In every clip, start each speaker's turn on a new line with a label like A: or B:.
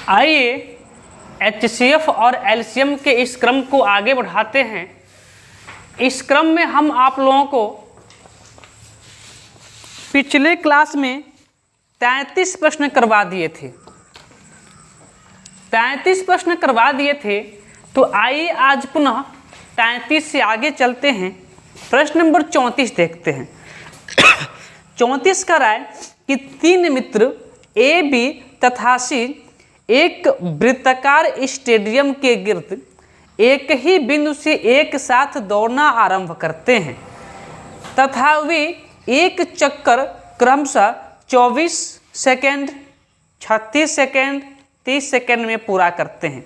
A: आइए HCF और LCM के इस क्रम को आगे बढ़ाते हैं। इस क्रम में हम आप लोगों को पिछले क्लास में 33 प्रश्न करवा दिए थे। 33 प्रश्न करवा दिए थे, तो आइए आज पुनः 33 से आगे चलते हैं। प्रश्न नंबर 34 देखते हैं। 34 का राय कि 3 मित्र A, B तथा C एक वृत्ताकार स्टेडियम के गिर्द एक ही बिंदु से एक साथ दौड़ना आरंभ करते हैं तथा वे एक चक्कर क्रमशः 24 सेकेंड, 36 सेकेंड, 30 सेकेंड में पूरा करते हैं।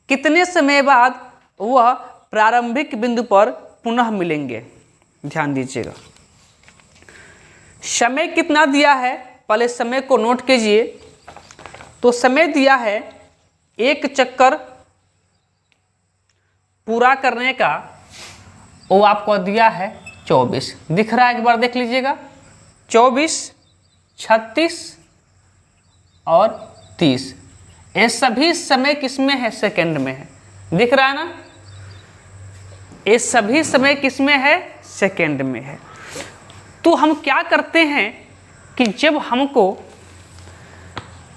A: कितने समय बाद वह प्रारंभिक बिंदु पर पुनः मिलेंगे? ध्यान दीजिएगा। समय कितना दिया है, पहले समय को नोट कीजिए। तो समय दिया है एक चक्कर पूरा करने का, वो आपको दिया है 24। दिख रहा है, एक बार देख लीजिएगा। 24, 36 और 30, ये सभी समय किसमें है? सेकंड में है। दिख रहा है ना? ये सभी समय किसमें है? सेकंड में है। तो हम क्या करते हैं कि जब हमको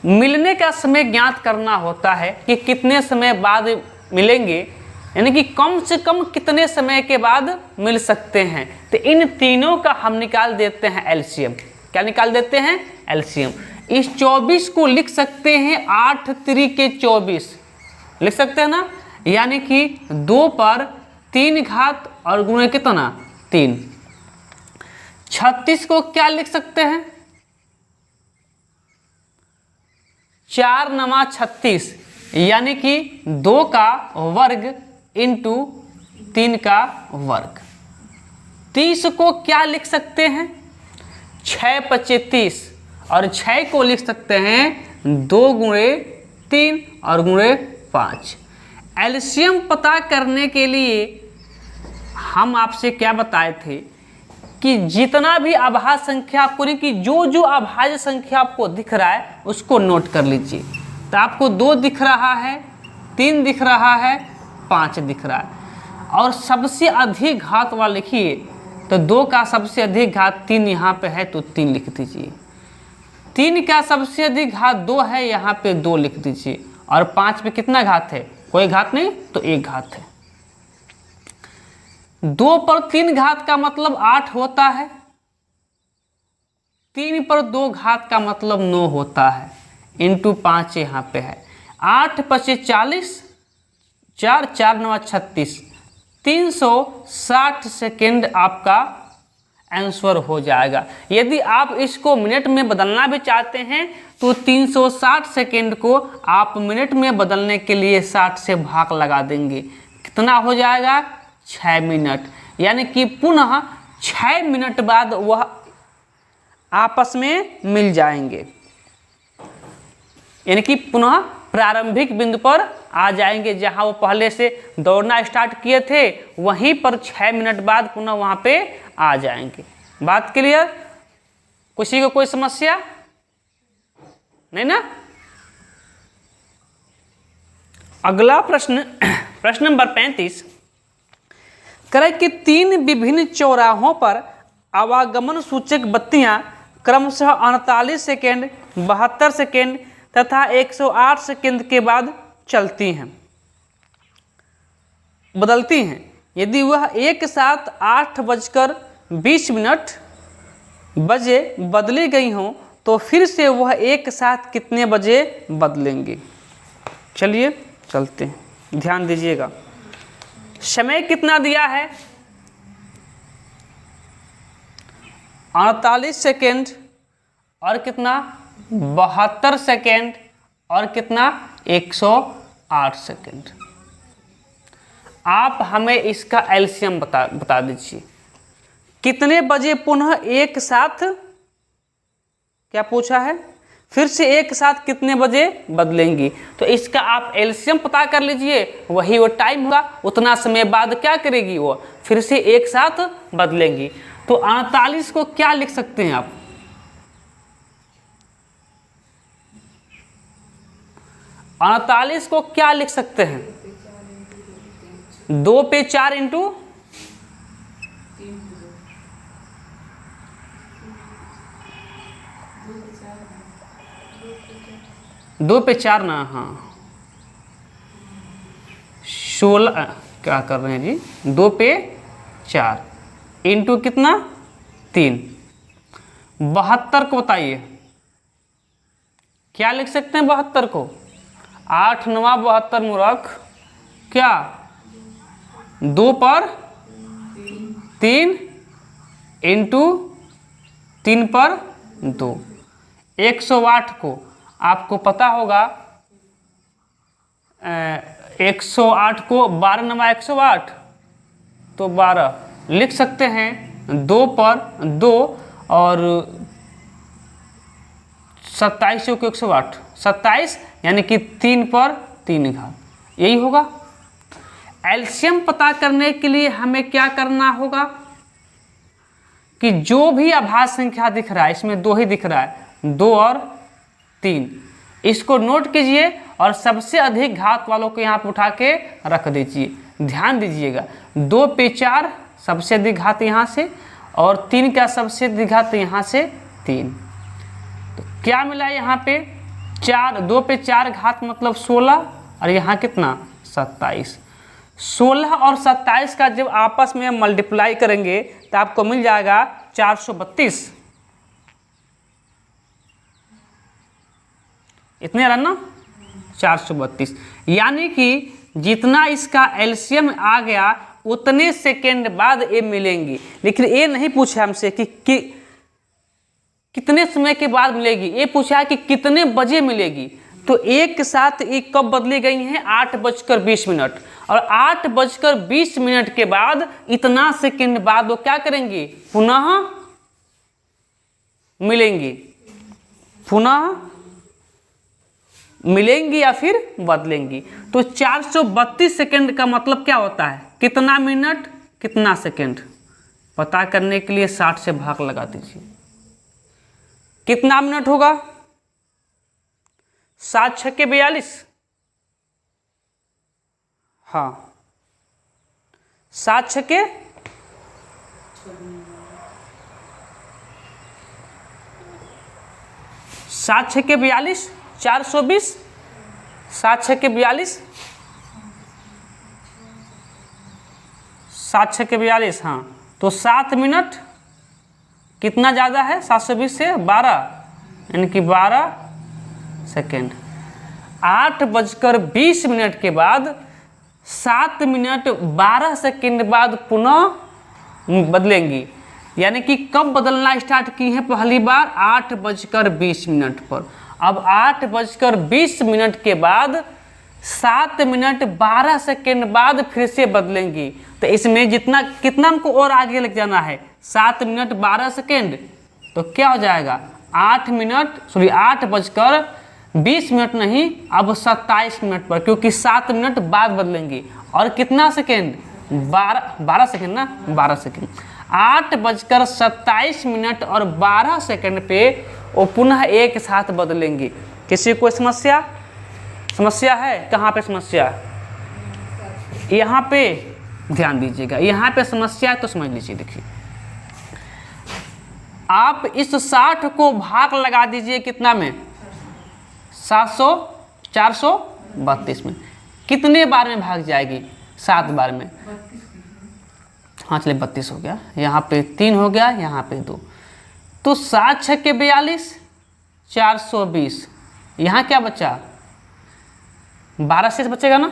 A: मिलने का समय ज्ञात करना होता है कि कितने समय बाद मिलेंगे, यानी कि कम से कम कितने समय के बाद मिल सकते हैं, तो इन तीनों का हम निकाल देते हैं एलसीएम। क्या निकाल देते हैं? एलसीएम। इस 24 को लिख सकते हैं 8 त्रिके 24 लिख सकते हैं ना, यानी कि 2 पर 3 घात और गुणे कितना? 3। 36 को क्या लिख सकते हैं? 4 नमा 36, यानी कि 2 का वर्ग इंटू 3 का वर्ग। 30 को क्या लिख सकते हैं? 6 पचे 30, और 6 को लिख सकते हैं 2 गुणे 3 और गुणे 5। एलसीएम पता करने के लिए हम आपसे क्या बताए थे कि जितना भी अभाज्य संख्या आपको, नहीं कि जो अभाज्य संख्या आपको दिख रहा है उसको नोट कर लीजिए। तो आपको 2 दिख रहा है, 3 दिख रहा है, 5 दिख रहा है, और सबसे अधिक घात वाला लिखिए। तो 2 का सबसे अधिक घात 3 यहाँ पे है, तो 3 लिख दीजिए। 3 का सबसे अधिक घात 2 है, यहाँ पे 2 लिख दीजिए। और 5 पे कितना घात है? कोई घात नहीं, तो 1 घात है। 2 पर 3 घात का मतलब 8 होता है। 3 पर 2 घात का मतलब 9 होता है, इंटू 5 यहाँ पे है। 8 पचे 40, 4 4 9 36, 360 सेकेंड आपका आंसर हो जाएगा। यदि आप इसको मिनट में बदलना भी चाहते हैं तो 360 सेकेंड को आप मिनट में बदलने के लिए 60 से भाग लगा देंगे। कितना हो जाएगा? 6 मिनट। यानी कि पुनः 6 मिनट बाद वह आपस में मिल जाएंगे, यानी कि पुनः प्रारंभिक बिंदु पर आ जाएंगे। जहां वो पहले से दौड़ना स्टार्ट किए थे, वहीं पर 6 मिनट बाद पुनः वहां पे आ जाएंगे। बात क्लियर? किसी को कोई समस्या नहीं ना? अगला प्रश्न, प्रश्न नंबर 35 करे कि 3 विभिन्न चौराहों पर आवागमन सूचक बत्तियां क्रमशः 48 सेकेंड, 72 सेकेंड तथा 108 सेकेंड के बाद चलती हैं, बदलती हैं। यदि वह एक साथ 8:20 बजे बदली गई हों, तो फिर से वह एक साथ कितने बजे बदलेंगे? चलिए चलते हैं, ध्यान दीजिएगा। समय कितना दिया है? 48 सेकेंड और कितना? 72 सेकेंड और कितना? 108 सेकेंड। आप हमें इसका एलसीएम बता दीजिए। कितने बजे पुनः एक साथ, क्या पूछा है? फिर से एक साथ कितने बजे बदलेंगी? तो इसका आप एलसीएम पता कर लीजिए, वही वो टाइम होगा। उतना समय बाद क्या करेगी? वो फिर से एक साथ बदलेंगी। तो 48 को क्या लिख सकते हैं आप? 48 को क्या लिख सकते हैं? 2 पे 4 इंटू 2 पे 4 ना, हाँ 16 क्या कर रहे हैं जी, 2 पे 4 इंटू कितना 3, 72 को बताइए क्या लिख सकते हैं 72 को? 8 9 72 मूर्ख, क्या 2 पर 3 इंटू 3 पर 2, 108 को आपको पता होगा 108 को 12 9 108 तो 12 लिख सकते हैं, 2 पर 2 और 27 को 108 27 यानी कि 3 पर 3 घात, यही होगा। एलसीएम पता करने के लिए हमें क्या करना होगा कि जो भी अभाज्य संख्या दिख रहा है, इसमें 2 ही दिख रहा है, 2 और 3, इसको नोट कीजिए और सबसे अधिक घात वालों को यहाँ पर उठा के रख दीजिए। ध्यान दीजिएगा 2 पे 4 सबसे अधिक घात यहाँ से और 3 का सबसे अधिक घात यहाँ से 3, तो क्या मिला यहाँ पे 4, 2 पे 4 घात मतलब 16 और यहाँ कितना 27। 16 और 27 का जब आपस में मल्टीप्लाई करेंगे तो आपको मिल जाएगा 432, इतने रहा ना 432, यानी कि जितना इसका एलसीएम आ गया उतने सेकेंड बाद ये मिलेंगी। लेकिन ये नहीं पूछा हमसे कि कितने समय के बाद मिलेगी, ये पूछा है कि कितने बजे मिलेगी। तो एक साथ ये कब बदली गई हैं 8:20 और 8:20 के बाद इतना सेकेंड बाद वो क्या करेंगी, पुनः मिलेंगी, पुनः मिलेंगी या फिर बदलेंगी। तो 432 सेकेंड का मतलब क्या होता है, कितना मिनट कितना सेकेंड, पता करने के लिए 60 से भाग लगा दीजिए, कितना मिनट होगा 7 6 42, हाँ 7 6 7 6 42 420, 7 6 42 7 6 42, हाँ तो 7 मिनट कितना ज़्यादा है 720 से 12 यानी कि 12 सेकेंड। 8:20 के बाद 7 मिनट 12 सेकेंड बाद पुनः बदलेंगी, यानी कि कब बदलना स्टार्ट की है पहली बार 8:20 पर। अब 8:20 के बाद 7 मिनट 12 सेकेंड बाद फिर से बदलेंगी। तो इसमें जितना कितना हमको और आगे लग जाना है 7 मिनट 12 सेकेंड, तो क्या हो जाएगा 8:20 नहीं, अब 27 मिनट पर, क्योंकि 7 मिनट बाद बदलेंगी। और कितना सेकेंड 12 सेकेंड ना, 12 सेकेंड। 8:27 और 12 सेकेंड पे वो पुनः एक साथ बदलेंगी। किसी को समस्या है, कहाँ पे समस्या, यहाँ पे ध्यान दीजिएगा, यहाँ पे समस्या है तो समझ लीजिए। देखिए आप इस 60 को भाग लगा दीजिए कितना में 432 में, कितने बार में भाग जाएगी 7 बार में, हाँ चलिए 32 हो गया, यहाँ पे 3 हो गया, यहाँ पे 2, तो 7 6 42 420, यहाँ क्या बचा 12 शेष बचेगा ना,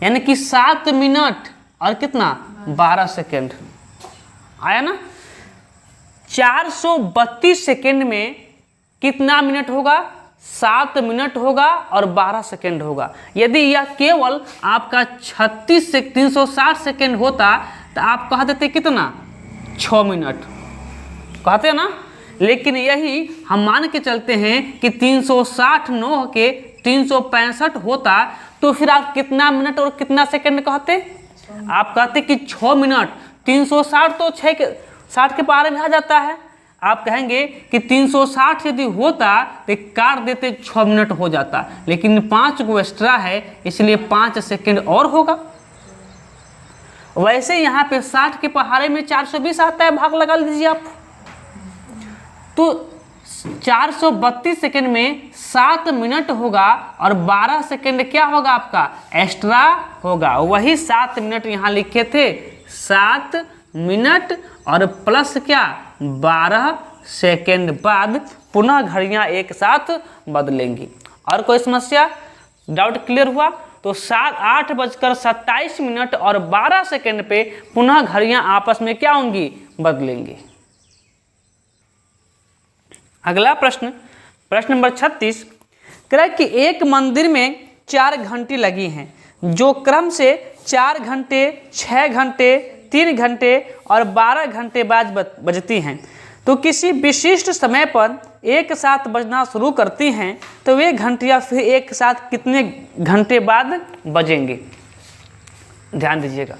A: यानी कि 7 मिनट और कितना 12 सेकेंड आया ना। 432 सेकेंड में कितना मिनट होगा 7 मिनट होगा और 12 सेकेंड होगा। यदि यह केवल आपका 36 से 360 सेकेंड होता तो आप कह देते कितना 6 मिनट कहते ना, लेकिन यही हम मान के चलते हैं कि 360 9 के 365 होता, तो फिर आप कितना मिनट और कितना सेकंड कहते, आप कहते कि 6 मिनट। 360 तो 60 के पारे में आ जाता है, आप कहेंगे कि 360 यदि होता तो काट देते 6 मिनट हो जाता, लेकिन 5 को एक्स्ट्रा है इसलिए 5 सेकंड और होगा। वैसे यहाँ पे 60 के पहाड़े में 420 आता है, भाग लगा लीजिए आप। तो 432 सेकंड में 7 मिनट होगा और 12 सेकंड क्या होगा आपका एक्स्ट्रा होगा। वही 7 मिनट यहाँ लिखे थे, 7 मिनट और प्लस क्या 12 सेकंड बाद पुनः घड़ियां एक साथ बदलेंगी। और कोई समस्या, डाउट क्लियर हुआ? तो 8:27 और 12 सेकंड पे पुनः घड़ियां आपस में क्या होंगी, बदलेंगी। अगला प्रश्न, प्रश्न नंबर 36 कह रहा है कि एक मंदिर में 4 घंटी लगी हैं जो क्रम से 4 घंटे, 6 घंटे, 3 घंटे और 12 घंटे बाद बजती हैं, तो किसी विशिष्ट समय पर एक साथ बजना शुरू करती हैं तो वे घंटियाँ फिर एक साथ कितने घंटे बाद बजेंगे। ध्यान दीजिएगा,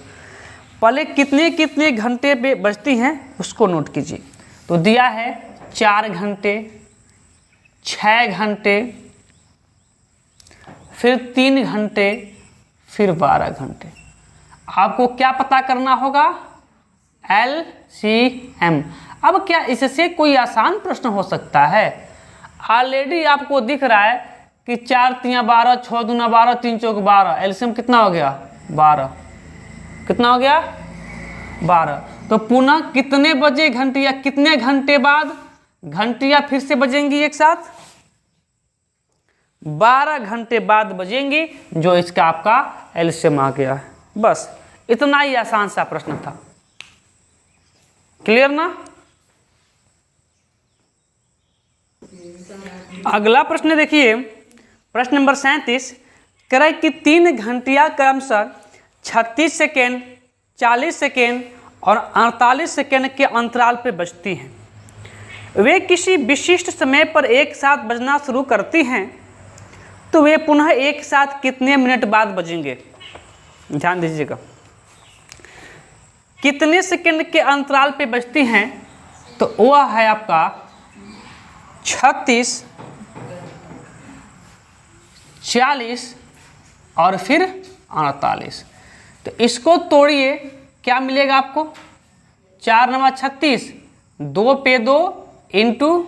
A: पहले कितने कितने घंटे पे बजती हैं उसको नोट कीजिए। तो दिया है 4 घंटे, 6 घंटे, फिर 3 घंटे, फिर 12 घंटे। आपको क्या पता करना होगा, LCM। अब क्या इससे कोई आसान प्रश्न हो सकता है? ऑलरेडी आपको दिख रहा है कि 4 तियां 12, 6 दूना 12, 3 चौक 12, LCM कितना हो गया 12। कितना हो गया 12। तो पुनः कितने बजे घंटियां, कितने घंटे बाद घंटियां फिर से बजेंगी एक साथ, 12 घंटे बाद बजेंगी, जो इसका आपका LCM आ गया। बस इतना ही आसान सा प्रश्न था, क्लियर ना? अगला प्रश्न देखिए, प्रश्न नंबर 37 कह रहा है कि 3 घंटियां क्रमशः 36 सेकेंड, 40 सेकेंड और 48 सेकेंड के अंतराल पर बजती हैं। वे किसी विशिष्ट समय पर एक साथ बजना शुरू करती हैं तो वे पुनः एक साथ कितने मिनट बाद बजेंगे। ध्यान दीजिएगा, कितने सेकंड के अंतराल पे बजती हैं, तो वह है आपका 36, 40 और फिर 48। तो इसको तोड़िए, क्या मिलेगा आपको, 4 9 36, 2 पे 2 इंटू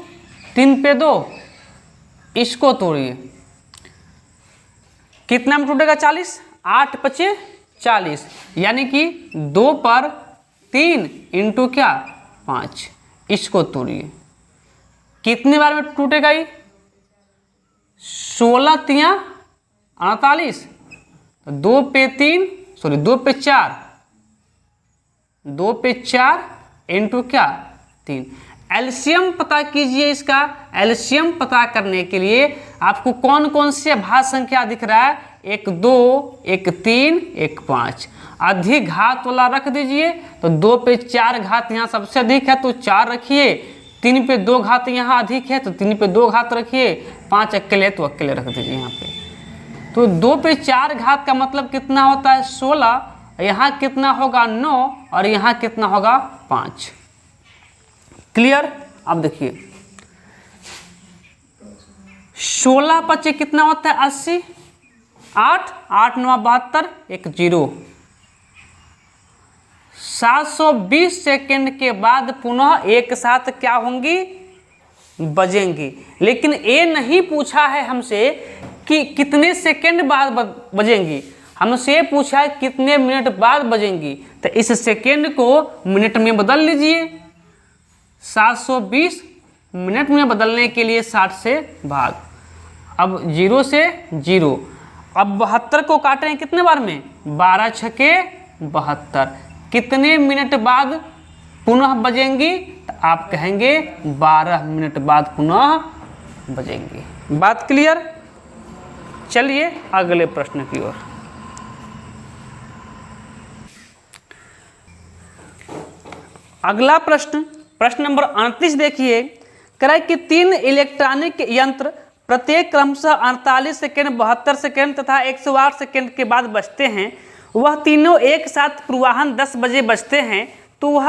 A: 3 पे 2। इसको तोड़िए, कितना में टूटेगा 40, 8 5 40, यानी कि 2 पर 3 इंटू क्या 5। इसको तोड़िए, कितने बार में टूटेगा ये, 16 तियां 48, 2 पे 3 सॉरी 2 पे 4, 2 पे 4 इंटू क्या 3। एलसीएम पता कीजिए। इसका एलसीएम पता करने के लिए आपको कौन कौन से भाज्य संख्या दिख रहा है, 1 2, 1 3, 1 5। अधिक घात वाला रख दीजिए, तो 2 पे 4 घात यहाँ सबसे अधिक है तो 4 रखिए, 3 पे 2 घात यहाँ अधिक है तो 3 पे 2 घात रखिए, 5 अकेले तो अकेले रख दीजिए यहाँ पे। तो 2 पे 4 घात का मतलब कितना होता है 16, यहाँ कितना होगा 9 और यहाँ कितना होगा 5। क्लियर? अब देखिए 16 5 कितना होता है 80, 8 8 9 72, 1 0। 720 सेकंड के बाद पुनः एक साथ क्या होंगी, बजेंगी। लेकिन ये नहीं पूछा है हमसे कि कितने सेकंड बाद बजेंगी, हमसे पूछा है कितने मिनट बाद बजेंगी। तो इस सेकंड को मिनट में बदल लीजिए, 720 मिनट में बदलने के लिए 60 से भाग, अब 0 से 0। अब 72 को काट रहे हैं कितने बार में, 12 छके 72। कितने मिनट बाद पुनः बजेंगी, तो आप कहेंगे 12 मिनट बाद पुनः बजेंगी। बात क्लियर? चलिए अगले प्रश्न की ओर। अगला प्रश्न, प्रश्न नंबर 38 देखिए, कह रहा है कि 3 इलेक्ट्रॉनिक यंत्र प्रत्येक क्रमशः 48 सेकेंड, 72 सेकेंड तथा 108 सेकेंड के बाद बजते हैं। वह तीनों एक साथ पूर्वाह्न 10 बजे बजते हैं, तो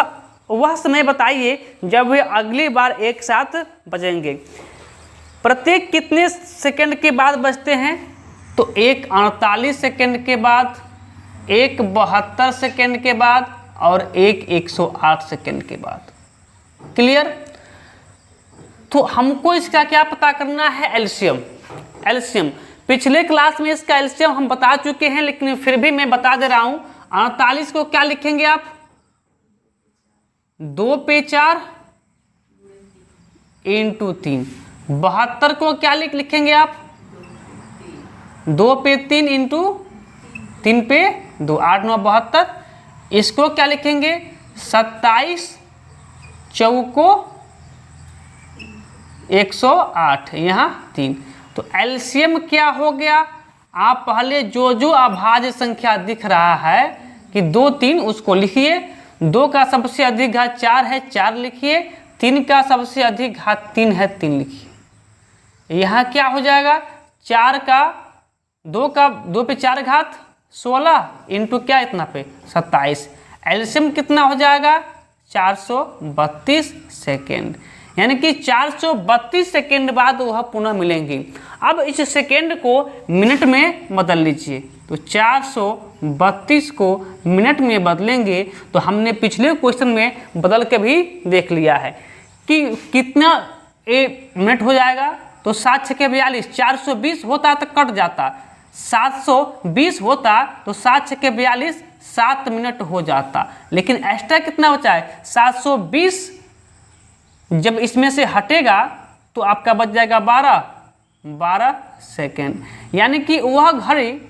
A: वह समय बताइए जब वे अगली बार एक साथ बजेंगे। प्रत्येक कितने सेकंड के बाद बजते हैं? तो एक 48 सेकंड के बाद, एक 72 सेकंड के बाद और एक 108 सेकंड के बाद। क्लियर? तो हमको इसका क्या पता करना है? एलसीएम। एलसीएम पिछले क्लास में इसका एलसीएम हम बता चुके हैं, लेकिन फिर भी मैं बता दे रहा हूं। 48 को क्या लिखेंगे आप? 2 पे 4 इंटू 3। 72 को क्या लिखेंगे आप? 2 पे 3 इंटू 3 पे 2, 8 9 72। इसको क्या लिखेंगे? 27 चौको 108, यहाँ 3। तो एलसीएम क्या हो गया? आप पहले जो अभाज्य संख्या दिख रहा है कि 2 3, उसको लिखिए। 2 का सबसे अधिक घात 4 है, 4 लिखिए। 3 का सबसे अधिक घात 3 है, 3 लिखिए। यहाँ क्या हो जाएगा? 4 का 2 पे 4 घात 16 इंटू क्या इतना पे 27। एलसीएम कितना हो जाएगा? 432 सेकेंड। यानी कि 432 सेकेंड बाद वह पुनः मिलेंगी। अब इस सेकेंड को मिनट में बदल लीजिए। तो 432 को मिनट में बदलेंगे तो हमने पिछले क्वेश्चन में बदल के भी देख लिया है कि कितना मिनट हो जाएगा। तो 7 6 42, 420 होता तो कट जाता, 720 होता तो 7 6 42, 7 मिनट हो जाता। लेकिन एक्स्ट्रा कितना बचा है? 720 जब इसमें से हटेगा तो आपका बच जाएगा 12 सेकेंड। यानी कि वह घड़ी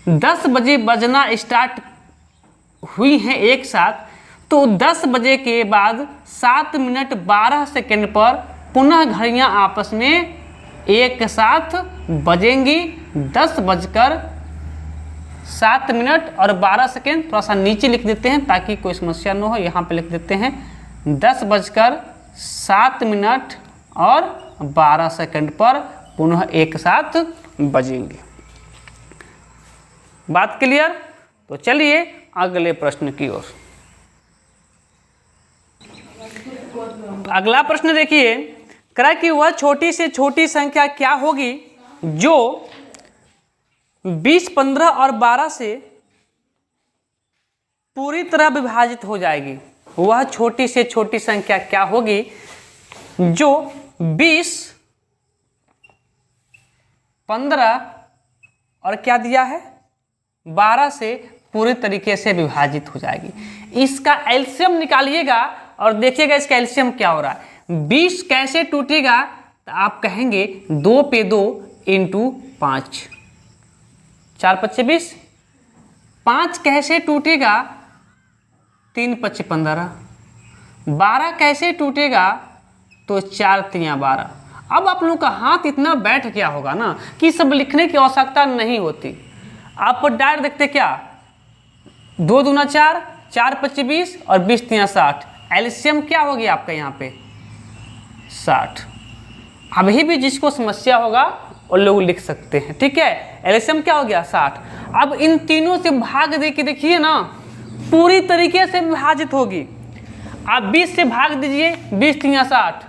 A: 10 बजे बजना स्टार्ट हुई है एक साथ, तो 10 बजे के बाद 7 मिनट 12 सेकेंड पर पुनः घड़ियां आपस में एक साथ बजेंगी। 10 बजकर 7 मिनट और 12 सेकेंड। थोड़ा सा नीचे लिख देते हैं ताकि कोई समस्या न हो। यहाँ पे लिख देते हैं 10 बजकर 7 मिनट और 12 सेकंड पर पुनः एक साथ बजेंगे। बात क्लियर? तो चलिए अगले प्रश्न की ओर। अगला प्रश्न देखिए, करा कि वह छोटी से छोटी संख्या क्या होगी जो 20, 15 और 12 से पूरी तरह विभाजित हो जाएगी। वह छोटी से छोटी संख्या क्या होगी जो 20, 15 और क्या दिया है 12 से पूरी तरीके से विभाजित हो जाएगी। इसका एलसीएम निकालिएगा और देखिएगा इसका एलसीएम क्या हो रहा है। 20 कैसे टूटेगा? तो आप कहेंगे 2 पे 2 इंटू 5, 4 5 20। 5 कैसे टूटेगा? 3 5 15। 12 कैसे टूटेगा? तो 4 3 12। अब आप लोगों का हाथ इतना बैठ गया होगा ना कि सब लिखने की आवश्यकता नहीं होती। आप डायरेक्ट देखते क्या, 2 दूना 4, 4 5 20 और 20 3 60। एलसीएम क्या हो गया आपका यहाँ पे? 60। अभी भी जिसको समस्या होगा वो लोग लिख सकते हैं, ठीक है। एलसीएम क्या हो गया? 60। अब इन तीनों से भाग दे के देखिए ना, पूरी तरीके से विभाजित होगी। आप 20 से भाग दीजिए, 20 3 60,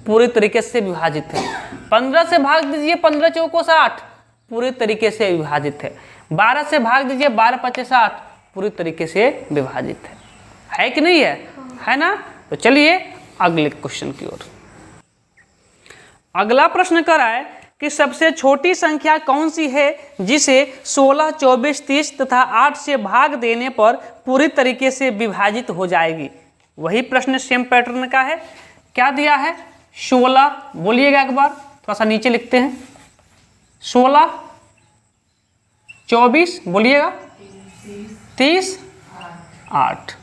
A: पूरी तरीके से विभाजित है। 15 से भाग दीजिए, 15 चौको 60, पूरी तरीके से विभाजित है। 12 से भाग दीजिए, 12 5 60, पूरी तरीके से विभाजित है कि नहीं है? है ना? तो चलिए अगले क्वेश्चन की ओर। अगला प्रश्न कर रहा है कि सबसे छोटी संख्या कौन सी है जिसे 16, 24, 30 तथा 8 से भाग देने पर पूरी तरीके से विभाजित हो जाएगी। वही प्रश्न सेम पैटर्न का है। क्या दिया है? 16, बोलिएगा एक बार, थोड़ा सा नीचे लिखते हैं। 16, 24, बोलिएगा, 30, 8।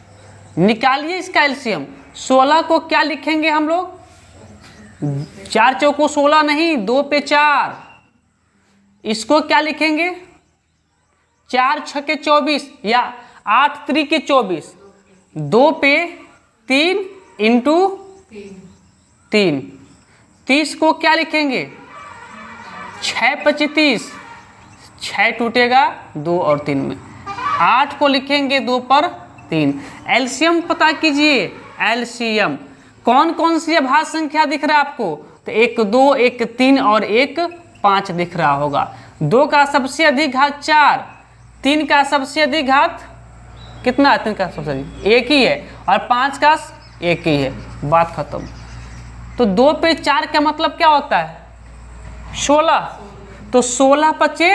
A: निकालिए इसका एलसीएम। 16 को क्या लिखेंगे हम लोग? 4 चौको 16 नहीं, 2 पे 4। इसको क्या लिखेंगे? 4 छके 24 या 8 त्रिके 24। 2 पे 3 इंटू 3। 30 को क्या लिखेंगे? 6 5 30। 6 टूटेगा 2 और 3 में। 8 को लिखेंगे 2 पर 3। एलसीएम पता कीजिए। एलसीएम। कौन कौन सी अभाज्य संख्या दिख रहा है आपको? तो 1 2 1 3 और 1 5 दिख रहा होगा। 2 का सबसे अधिक घात 4, 3 का सबसे अधिक घात कितना है? 3 का सबसे अधिक 1 ही है और 5 का 1 ही है, बात खत्म। तो 2 पे 4 का मतलब क्या होता है? 16। तो 16 पचे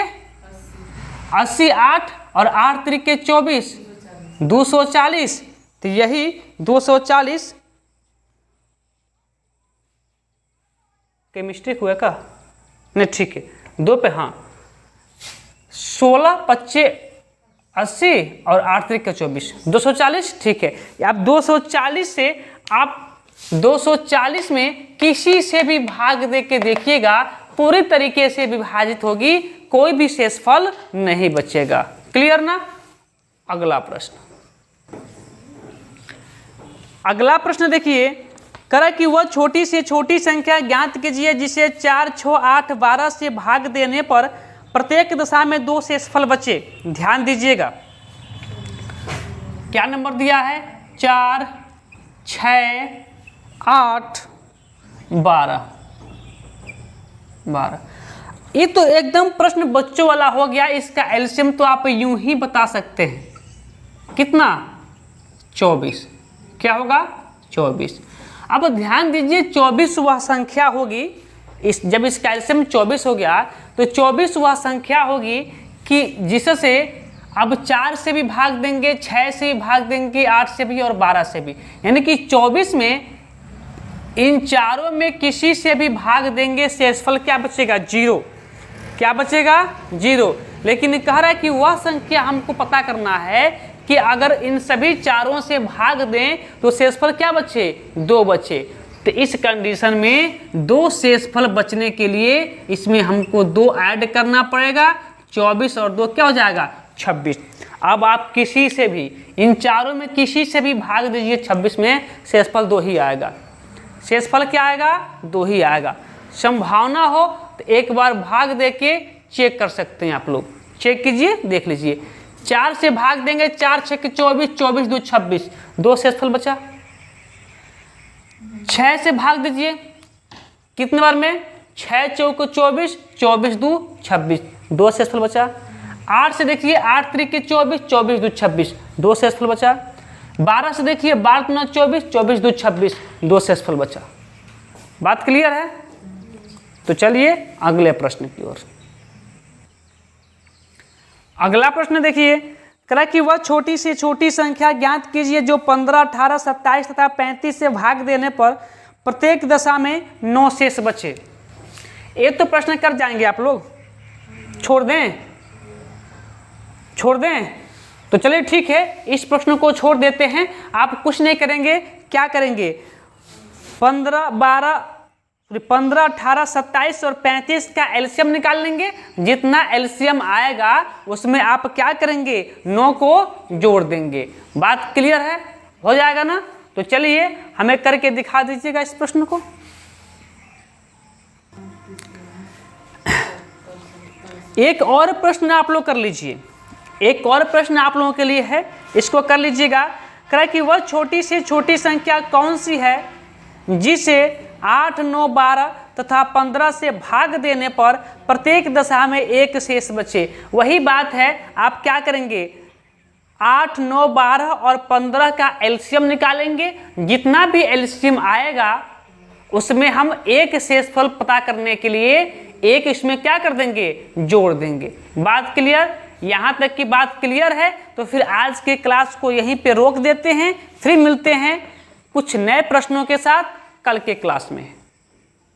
A: 80, 8 और 8 त्रिके 24, 240। तो यही 240 केमिस्ट्री हुआ का नहीं, ठीक है 2 पे, हाँ 16 पच्चे 80 और 8 त्रिके 24, 240, ठीक है। अब 240 से आप 240 में किसी से भी भाग दे के देखिएगा, पूरी तरीके से विभाजित होगी, कोई भी शेषफल नहीं बचेगा। क्लियर ना? अगला प्रश्न, अगला प्रश्न देखिए, करा कि वह छोटी से छोटी संख्या ज्ञात कीजिए जिसे 4, 6, 8, 12 से भाग देने पर प्रत्येक दशा में 2 शेषफल बचे। ध्यान दीजिएगा, क्या नंबर दिया है? 4, 6, 8, 12। ये तो एकदम प्रश्न बच्चों वाला हो गया। इसका एलसीएम तो आप यूं ही बता सकते हैं, कितना? 24। क्या होगा? 24। अब ध्यान दीजिए, 24 वह संख्या होगी, जब इसका एलसीएम 24 हो गया तो 24 वह संख्या होगी कि जिससे अब 4 से भी भाग देंगे, 6 से भी भाग देंगे, 8 से भी और 12 से भी, यानी कि 24 में इन चारों में किसी से भी भाग देंगे, शेषफल क्या बचेगा? 0। क्या बचेगा? 0। लेकिन कह रहा है कि वह संख्या हमको पता करना है कि अगर इन सभी चारों से भाग दें तो शेषफल क्या बचे? 2 बचे। तो इस कंडीशन में 2 शेषफल बचने के लिए इसमें हमको 2 ऐड करना पड़ेगा। 24 और 2 क्या हो जाएगा? 26। अब आप किसी से भी, इन चारों में किसी से भी भाग दीजिए 26 में, शेषफल 2 ही आएगा। शेषफल क्या आएगा? 2 ही आएगा। संभावना हो तो एक बार भाग दे के चेक कर सकते हैं आप लोग, चेक कीजिए, देख लीजिए। 4 से भाग देंगे, 4 6 के 24, 24 2 26, 2 शेषफल बचा। 6 से भाग दीजिए, कितने बार में? 6 चौको 24, 24 2 26, 2 शेषफल बचा। 8 से देखिए, 8 त्रिके 24, 24 2 26, 2 शेषफल बचा। 12 से देखिए, 12 9 24, 24 2 26, 2 शेषफल बचा। बात क्लियर है? तो चलिए अगले प्रश्न की ओर। अगला प्रश्न देखिए, करा कि वह छोटी से छोटी संख्या ज्ञात कीजिए जो 15, 18, 27 तथा 35 से भाग देने पर प्रत्येक दशा में 9 शेष बचे। ये तो प्रश्न कर जाएंगे आप लोग, छोड़ दें तो चलिए ठीक है, इस प्रश्न को छोड़ देते हैं। आप कुछ नहीं करेंगे, क्या करेंगे? 15, 18, 27 और 35 का एलसीएम निकाल लेंगे। जितना एलसीएम आएगा उसमें आप क्या करेंगे? 9 को जोड़ देंगे। बात क्लियर है? हो जाएगा ना? तो चलिए हमें करके दिखा दीजिएगा इस प्रश्न को। एक और प्रश्न आप लोग कर लीजिए, एक और प्रश्न आप लोगों के लिए है, इसको कर लीजिएगा। कह कि वह छोटी से छोटी संख्या कौन सी है जिसे 8, 9, 12 तथा 15 से भाग देने पर प्रत्येक दशा में 1 शेष बचे। वही बात है, आप क्या करेंगे? 8, 9, 12 और 15 का एलसीएम निकालेंगे। जितना भी एलसीएम आएगा उसमें हम 1 शेषफल पता करने के लिए 1 इसमें क्या कर देंगे? जोड़ देंगे। बात क्लियर? यहाँ तक की बात क्लियर है? तो फिर आज के क्लास को यहीं पे रोक देते हैं, फिर मिलते हैं कुछ नए प्रश्नों के साथ कल के क्लास में।